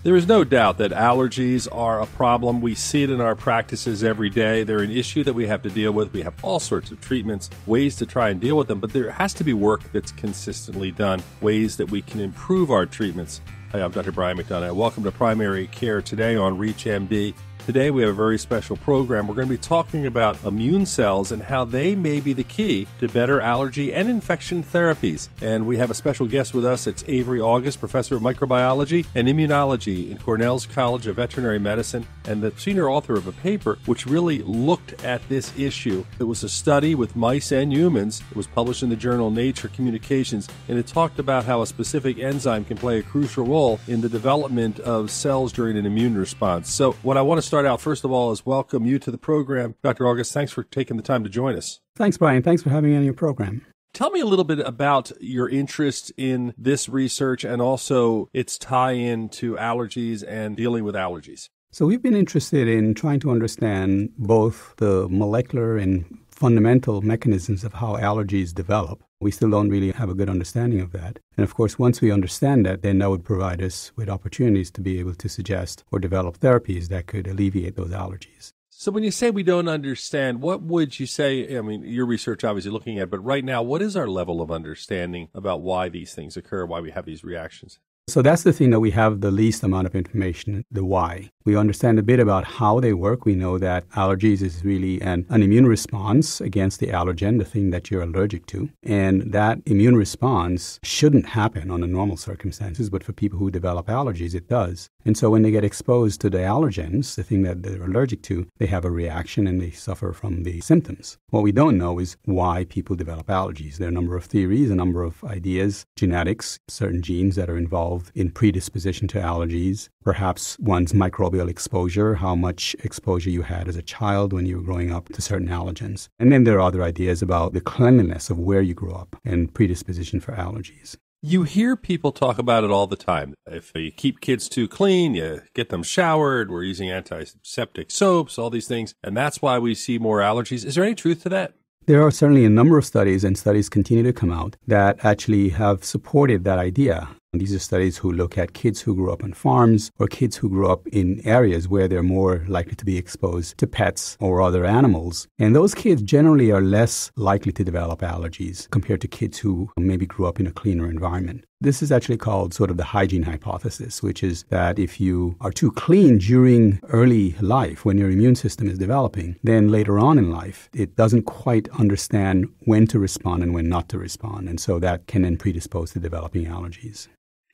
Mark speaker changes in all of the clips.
Speaker 1: There is no doubt that allergies are a problem. We see it in our practices every day. They're an issue that we have to deal with. We have all sorts of treatments, ways to try and deal with them, but there has to be work that's consistently done, ways that we can improve our treatments. Hi, I'm Dr. Brian McDonough. Welcome to Primary Care today on ReachMD. Today we have a very special program. We're going to be talking about immune cells and how they may be the key to better allergy and infection therapies. And we have a special guest with us. It's Avery August, Professor of Microbiology and Immunology in Cornell's College of Veterinary Medicine and the senior author of a paper which really looked at this issue. It was a study with mice and humans. It was published in the journal Nature Communications, and it talked about how a specific enzyme can play a crucial role in the development of cells during an immune response. So what I want to start out, first of all, is welcome you to the program. Dr. August, thanks for taking the time to join us.
Speaker 2: Thanks, Brian. Thanks for having me on your program.
Speaker 1: Tell me a little bit about your interest in this research and also its tie-in to allergies and dealing with allergies.
Speaker 2: So we've been interested in trying to understand both the molecular and fundamental mechanisms of how allergies develop. We still don't really have a good understanding of that. And of course, once we understand that, then that would provide us with opportunities to be able to suggest or develop therapies that could alleviate those allergies.
Speaker 1: So when you say we don't understand, what would you say? I mean, your research obviously looking at it, but right now, what is our level of understanding about why these things occur, why we have these reactions?
Speaker 2: So that's the thing that we have the least amount of information, the why. We understand a bit about how they work. We know that allergies is really an immune response against the allergen, the thing that you're allergic to. And that immune response shouldn't happen under normal circumstances, but for people who develop allergies, it does. And so when they get exposed to the allergens, the thing that they're allergic to, they have a reaction and they suffer from the symptoms. What we don't know is why people develop allergies. There are a number of theories, a number of ideas, genetics, certain genes that are involved in predisposition to allergies, perhaps one's microbial exposure, how much exposure you had as a child when you were growing up to certain allergens. And then there are other ideas about the cleanliness of where you grew up and predisposition for allergies.
Speaker 1: You hear people talk about it all the time. If you keep kids too clean, you get them showered, we're using antiseptic soaps, all these things, and that's why we see more allergies. Is there any truth to that?
Speaker 2: There are certainly a number of studies, and studies continue to come out, that actually have supported that idea. These are studies who look at kids who grew up on farms or kids who grew up in areas where they're more likely to be exposed to pets or other animals. And those kids generally are less likely to develop allergies compared to kids who maybe grew up in a cleaner environment. This is actually called sort of the hygiene hypothesis, which is that if you are too clean during early life, when your immune system is developing, then later on in life, it doesn't quite understand when to respond and when not to respond. And so that can then predispose to developing allergies.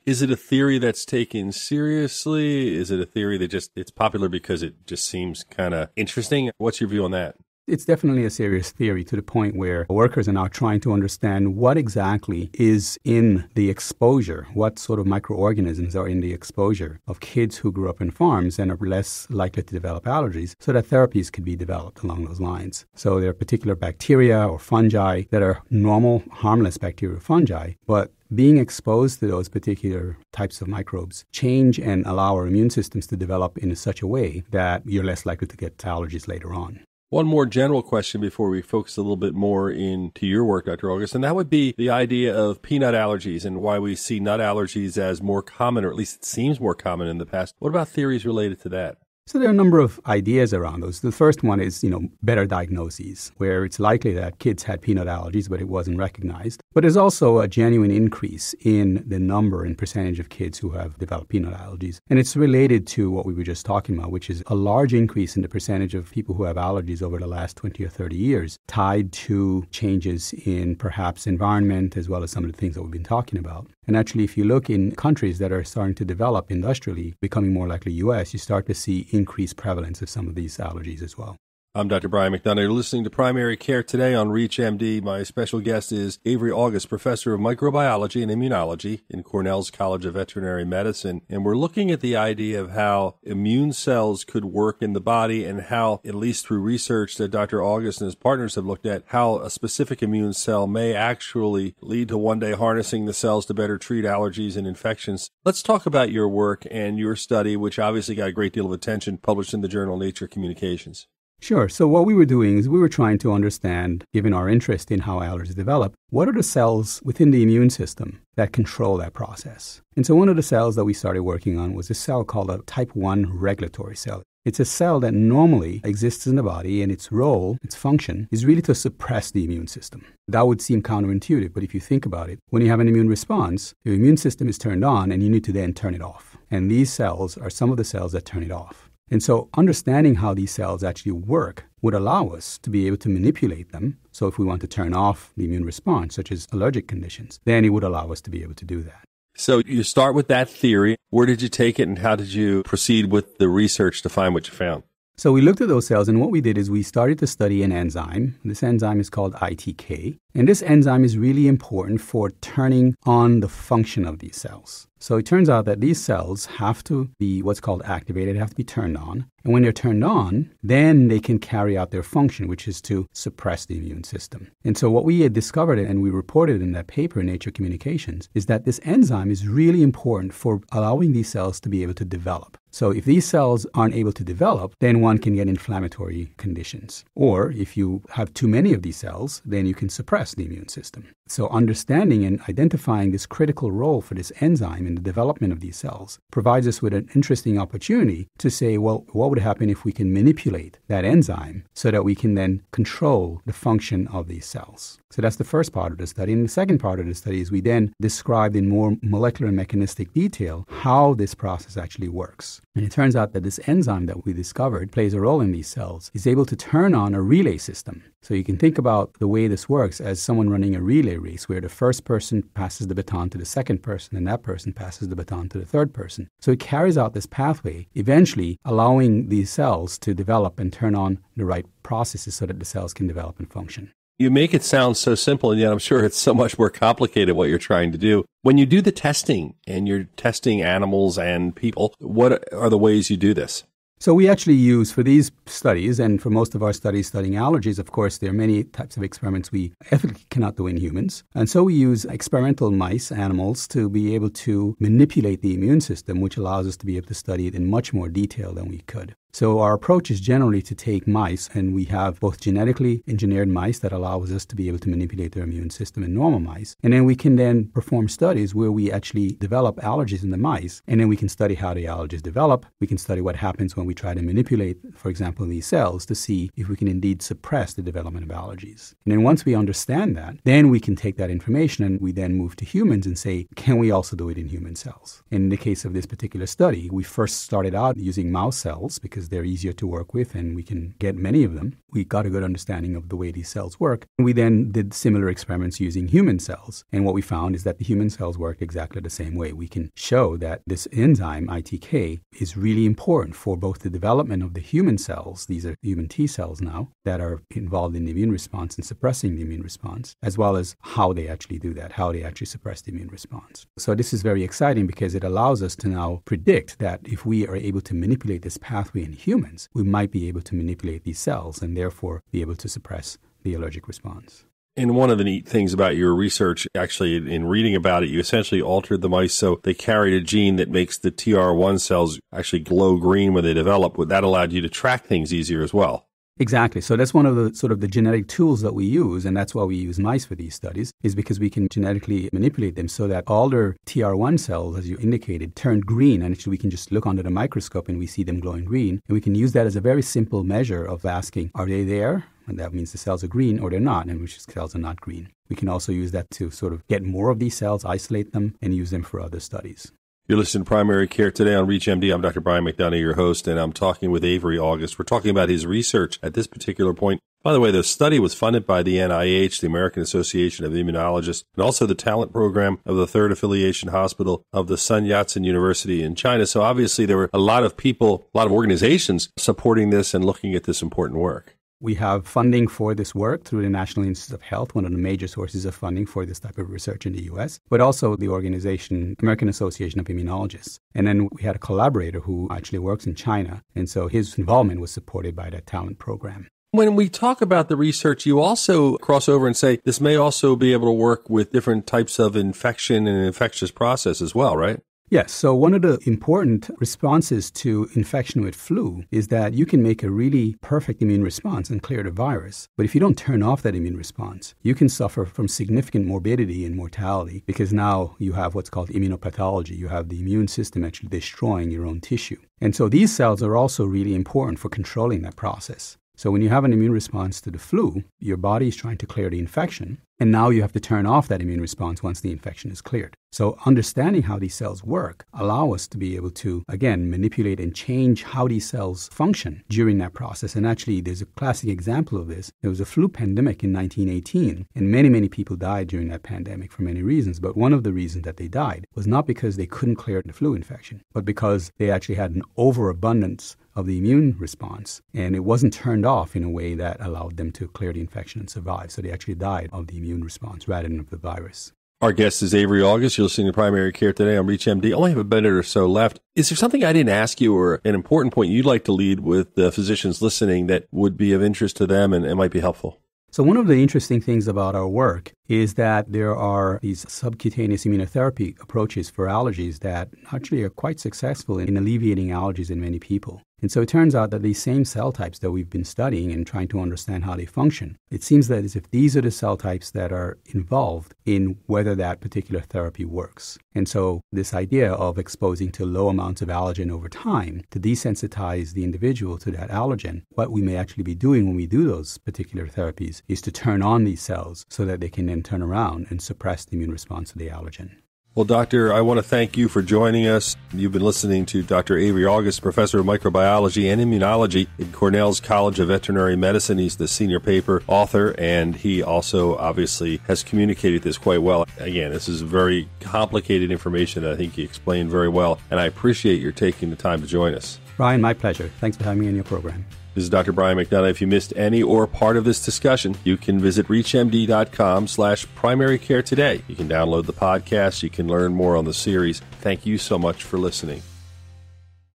Speaker 1: Is it a theory that's taken seriously? Is it a theory that it's popular because it just seems kind of interesting? What's your view on that?
Speaker 2: It's definitely a serious theory to the point where workers are now trying to understand what exactly is in the exposure, what sort of microorganisms are in the exposure of kids who grew up in farms and are less likely to develop allergies, so that therapies could be developed along those lines. So there are particular bacteria or fungi that are normal, harmless bacteria or fungi, but being exposed to those particular types of microbes change and allow our immune systems to develop in such a way that you're less likely to get allergies later on.
Speaker 1: One more general question before we focus a little bit more into your work, Dr. August, and that would be the idea of peanut allergies and why we see nut allergies as more common, or at least it seems more common in the past. What about theories related to that?
Speaker 2: So there are a number of ideas around those. The first one is, better diagnoses, where it's likely that kids had peanut allergies, but it wasn't recognized. But there's also a genuine increase in the number and percentage of kids who have developed peanut allergies. And it's related to what we were just talking about, which is a large increase in the percentage of people who have allergies over the last 20 or 30 years, tied to changes in perhaps environment, as well as some of the things that we've been talking about. And actually, if you look in countries that are starting to develop industrially, becoming more like the U.S., you start to see increased prevalence of some of these allergies as well.
Speaker 1: I'm Dr. Brian McDonough. You're listening to Primary Care today on ReachMD. My special guest is Avery August, Professor of Microbiology and Immunology in Cornell's College of Veterinary Medicine. And we're looking at the idea of how immune cells could work in the body and how, at least through research that Dr. August and his partners have looked at, how a specific immune cell may actually lead to one day harnessing the cells to better treat allergies and infections. Let's talk about your work and your study, which obviously got a great deal of attention, published in the journal Nature Communications.
Speaker 2: Sure. So what we were doing is we were trying to understand, given our interest in how allergies develop, what are the cells within the immune system that control that process? And so one of the cells that we started working on was a cell called a type 1 regulatory cell. It's a cell that normally exists in the body, and its role, its function, is really to suppress the immune system. That would seem counterintuitive, but if you think about it, when you have an immune response, your immune system is turned on, and you need to then turn it off. And these cells are some of the cells that turn it off. And so understanding how these cells actually work would allow us to be able to manipulate them. So if we want to turn off the immune response, such as allergic conditions, then it would allow us to be able to do that.
Speaker 1: So you start with that theory. Where did you take it, and how did you proceed with the research to find what you found?
Speaker 2: So we looked at those cells, and what we did is we started to study an enzyme. This enzyme is called ITK. And this enzyme is really important for turning on the function of these cells. So it turns out that these cells have to be what's called activated, they have to be turned on. And when they're turned on, then they can carry out their function, which is to suppress the immune system. And so what we had discovered, and we reported in that paper in Nature Communications, is that this enzyme is really important for allowing these cells to be able to develop. So if these cells aren't able to develop, then one can get inflammatory conditions. Or if you have too many of these cells, then you can suppress the immune system. So understanding and identifying this critical role for this enzyme in the development of these cells provides us with an interesting opportunity to say, well, what would happen if we can manipulate that enzyme so that we can then control the function of these cells? So that's the first part of the study. And the second part of the study is we then described in more molecular and mechanistic detail how this process actually works. And it turns out that this enzyme that we discovered plays a role in these cells, is able to turn on a relay system. So you can think about the way this works as someone running a relay race where the first person passes the baton to the second person and that person passes the baton to the third person. So it carries out this pathway, eventually allowing these cells to develop and turn on the right processes so that the cells can develop and function.
Speaker 1: You make it sound so simple, and yet I'm sure it's so much more complicated what you're trying to do. When you do the testing, and you're testing animals and people, what are the ways you do this?
Speaker 2: So we actually use, for these studies, and for most of our studies studying allergies, of course, there are many types of experiments we ethically cannot do in humans. And so we use experimental mice, animals, to be able to manipulate the immune system, which allows us to be able to study it in much more detail than we could. So our approach is generally to take mice, and we have both genetically engineered mice that allows us to be able to manipulate their immune system and normal mice. And then we can then perform studies where we actually develop allergies in the mice, and then we can study how the allergies develop. We can study what happens when we try to manipulate, for example, these cells to see if we can indeed suppress the development of allergies. And then once we understand that, then we can take that information and we then move to humans and say, can we also do it in human cells? And in the case of this particular study, we first started out using mouse cells because they're easier to work with and we can get many of them. We got a good understanding of the way these cells work. We then did similar experiments using human cells. And what we found is that the human cells work exactly the same way. We can show that this enzyme, ITK, is really important for both the development of the human cells, these are human T cells now, that are involved in the immune response and suppressing the immune response, as well as how they actually do that, how they actually suppress the immune response. So this is very exciting because it allows us to now predict that if we are able to manipulate this pathway in humans, we might be able to manipulate these cells and therefore be able to suppress the allergic response.
Speaker 1: And one of the neat things about your research, actually, in reading about it, you essentially altered the mice so they carried a gene that makes the TR1 cells actually glow green when they develop. That allowed you to track things easier as well.
Speaker 2: Exactly. So that's one of the sort of the genetic tools that we use, and that's why we use mice for these studies, is because we can genetically manipulate them so that all their TR1 cells, as you indicated, turn green, and actually we can just look under the microscope and we see them glowing green, and we can use that as a very simple measure of asking, are they there? And that means the cells are green or they're not, and which cells are not green. We can also use that to sort of get more of these cells, isolate them, and use them for other studies.
Speaker 1: You're listening to Primary Care today on ReachMD. I'm Dr. Brian McDonough, your host, and I'm talking with Avery August. We're talking about his research at this particular point. By the way, the study was funded by the NIH, the American Association of Immunologists, and also the talent program of the Third Affiliation Hospital of the Sun Yat-sen University in China. So obviously there were a lot of people, a lot of organizations supporting this and looking at this important work.
Speaker 2: We have funding for this work through the National Institutes of Health, one of the major sources of funding for this type of research in the U.S., but also the organization, American Association of Immunologists. And then we had a collaborator who actually works in China, and so his involvement was supported by that talent program.
Speaker 1: When we talk about the research, you also cross over and say this may also be able to work with different types of infection and infectious process as well, right?
Speaker 2: Yes, so one of the important responses to infection with flu is that you can make a really perfect immune response and clear the virus. But if you don't turn off that immune response, you can suffer from significant morbidity and mortality because now you have what's called immunopathology. You have the immune system actually destroying your own tissue. And so these cells are also really important for controlling that process. So when you have an immune response to the flu, your body is trying to clear the infection, and now you have to turn off that immune response once the infection is cleared. So understanding how these cells work allow us to be able to, again, manipulate and change how these cells function during that process. And actually, there's a classic example of this. There was a flu pandemic in 1918, and many people died during that pandemic for many reasons. But one of the reasons that they died was not because they couldn't clear the flu infection, but because they actually had an overabundance of the immune response, and it wasn't turned off in a way that allowed them to clear the infection and survive. So they actually died of the immune response rather than of the virus.
Speaker 1: Our guest is Avery August. You're listening to Primary Care Today on ReachMD. I only have a minute or so left. Is there something I didn't ask you or an important point you'd like to lead with the physicians listening that would be of interest to them and might be helpful?
Speaker 2: So one of the interesting things about our work is that there are these subcutaneous immunotherapy approaches for allergies that actually are quite successful in alleviating allergies in many people. And so it turns out that these same cell types that we've been studying and trying to understand how they function, it seems that as if these are the cell types that are involved in whether that particular therapy works. And so this idea of exposing to low amounts of allergen over time to desensitize the individual to that allergen, what we may actually be doing when we do those particular therapies is to turn on these cells so that they can then turn around and suppress the immune response to the allergen.
Speaker 1: Well, Doctor, I want to thank you for joining us. You've been listening to Dr. Avery August, Professor of Microbiology and Immunology at Cornell's College of Veterinary Medicine. He's the senior paper author, and he also obviously has communicated this quite well. Again, this is very complicated information that I think he explained very well, and I appreciate your taking the time to join us.
Speaker 2: Brian, my pleasure. Thanks for having me on your program.
Speaker 1: This is Dr. Brian McDonough. If you missed any or part of this discussion, you can visit reachmd.com/primary care today. You can download the podcast. You can learn more on the series. Thank you so much for listening.